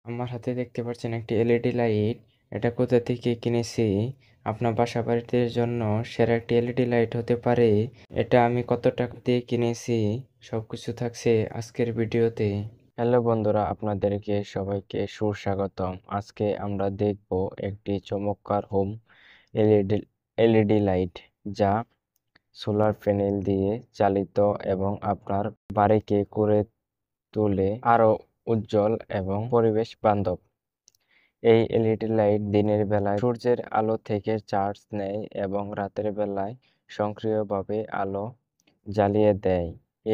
আমার হাতে দেখতে পাচ্ছেন একটি এলইডি লাইট। এটা কোথা থেকে কিনেছি? আপনার বাসা বাড়িতে জন্য সেরা একটি এলইডি লাইট হতে পারে। এটা আমি কত টাকা দিয়ে কিনেছি সবকিছু থাকছে আজকের ভিডিওতে। হ্যালো বন্ধুরা, আপনাদেরকে সবাইকে সুস্বাগতম। আজকে আমরা দেখব একটি চমৎকার হোম এলইডি এলইডি লাইট, যা সোলার প্যানেল দিয়ে চালিত এবং আপনার বাড়িকে করে তোলে আরো উজ্জ্বল এবং পরিবেশ বান্ধব। এই এলইডি লাইট দিনের বেলায় সূর্যের আলো থেকে চার্জ নেয় এবং রাতের বেলায় সক্রিয়ভাবে আলো জ্বালিয়ে দেয়।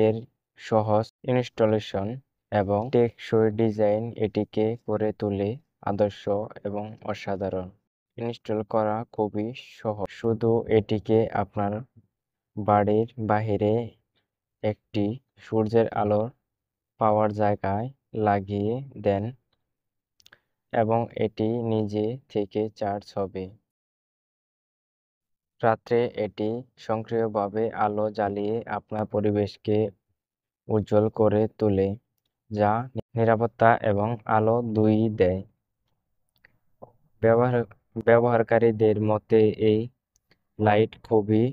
এর সহজ ইনস্টলেশন এবং টেকসই ডিজাইন এটিকে করে তোলে আদর্শ এবং অসাধারণ। ইনস্টল করা খুবই সহজ, শুধু এটিকে আপনার বাড়ির বাহিরে একটি সূর্যের আলো পাওয়ার জায়গায় লাগিয়ে দেন এবং এটি নিজে থেকে চার্জ হবে। রাত্রে এটি সক্রিয়ভাবে আলো জ্বালিয়ে আপনার পরিবেশকে উজ্জ্বল করে তোলে, যা নিরাপত্তা এবং আলো দুই-ই দেয়। ব্যবহার ব্যবহারকারীদের মতে এই লাইট খুবই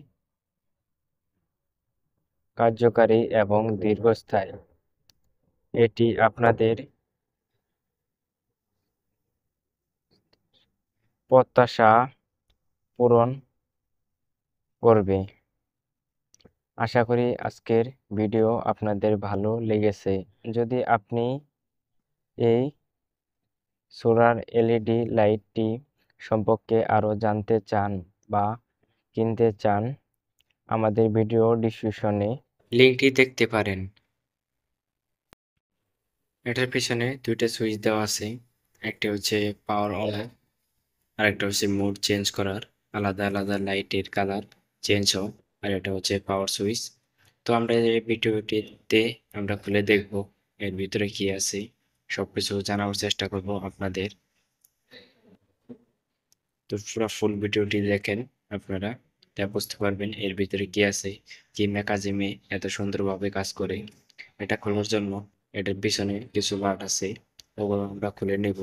কার্যকারী এবং দীর্ঘস্থায়ী। এটি আপনাদের প্রত্যাশা পূরণ করবে। আশা করি আজকের ভিডিও আপনাদের ভালো লেগেছে। যদি আপনি এই সোলার এলইডি লাইটটি সম্পর্কে আরও জানতে চান বা কিনতে চান, আমাদের ভিডিও ডিসক্রিপশনে লিঙ্কটি দেখতে পারেন। এটার পিছনে দুইটা সুইচ দেওয়া আছে, একটা হচ্ছে পাওয়ার অন আর একটা হচ্ছে মুড চেঞ্জ করার, আলাদা আলাদা লাইটের কালার চেঞ্জ হয়, আর এটা হচ্ছে পাওয়ার সুইচ। তো আমরা এই ভিডিওটিতে আমরা খুলে দেখব এর ভিতরে কি আছে, সবকিছু জানার চেষ্টা করব আপনাদের। তো পুরো ফুল ভিডিওটি দেখেন, আপনারা তা বুঝতে পারবেন এর ভিতরে কি আছে, কি মেকানিজমে এত সুন্দরভাবে কাজ করে। এটা খোলার জন্য এটার পিছনে কিছু পার্ট আছে, ওগুলো আমরা খুলে নেব।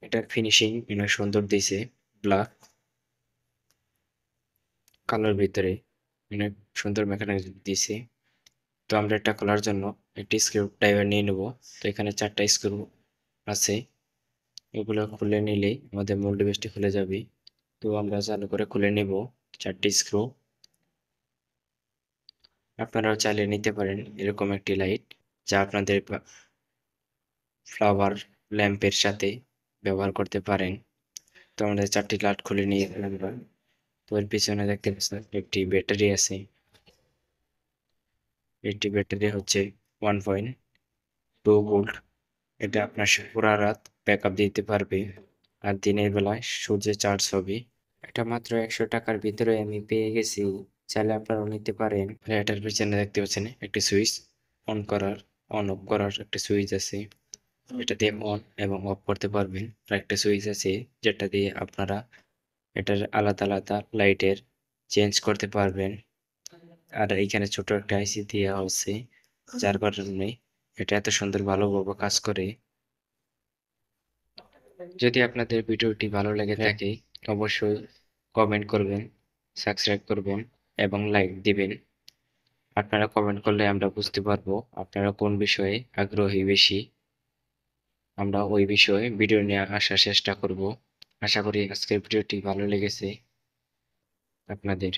এটার ফিনিশিং অনেক সুন্দর দিয়েছে, ব্ল্যাক কালার ভিতরে অনেক সুন্দর মেকানিজম দিয়েছে। তো আমরা এটা খোলার জন্য একটি স্ক্রু ড্রাইভার নিয়ে নেব। তো এখানে 4টা স্ক্রু আছে, এগুলো খুলে নিলেই আমাদের মূল ডিভাইসটি খুলে যাবে। তো আমরা চালু করে খুলে নেব 4টি স্ক্রু। আপনারাও চালিয়ে নিতে পারেন এরকম একটি লাইট, যা আপনাদের ফ্লাওয়ার ল্যাম্পের সাথে ব্যবহার করতে পারেন। তো আমাদের 4টি লাইট খুলে নিয়ে আমরা, তো এর পিছনে দেখতে পাচ্ছেন একটি ব্যাটারি আছে। এটি ব্যাটারি হচ্ছে 1.2 ভোল্ট। এটা আপনার পুরা রাত ব্যাকআপ দিতে পারবে, আর দিনের বেলায় সূর্যে চার্জ হবে। এটা মাত্র 100 টাকার ভিতরে আমি পেয়ে গেছি, চাইলে আপনারাও নিতে পারেন। এটার পিছনে দেখতে পাচ্ছেন একটি সুইচ অন অফ করার একটা সুইচ আছে, এটা দিয়ে অন এবং অফ করতে পারবেন। আর একটা সুইচ আছে যেটা দিয়ে আপনারা এটার আলাদা আলাদা লাইটের চেঞ্জ করতে পারবেন। আর এইখানে ছোট একটা আইসি দেওয়া হচ্ছে, যার কারণে এটা এত সুন্দর ভালোভাবে কাজ করে। যদি আপনাদের ভিডিওটি ভালো লেগে থাকে, অবশ্যই কমেন্ট করবেন, সাবস্ক্রাইব করবেন এবং লাইক দিবেন। আপনারা কমেন্ট করলে আমরা বুঝতে পারবো আপনারা কোন বিষয়ে আগ্রহী বেশি, আমরা ওই বিষয়ে ভিডিও নিয়ে আসার চেষ্টা করব। আশা করি আজকের ভিডিওটি ভালো লেগেছে আপনাদের।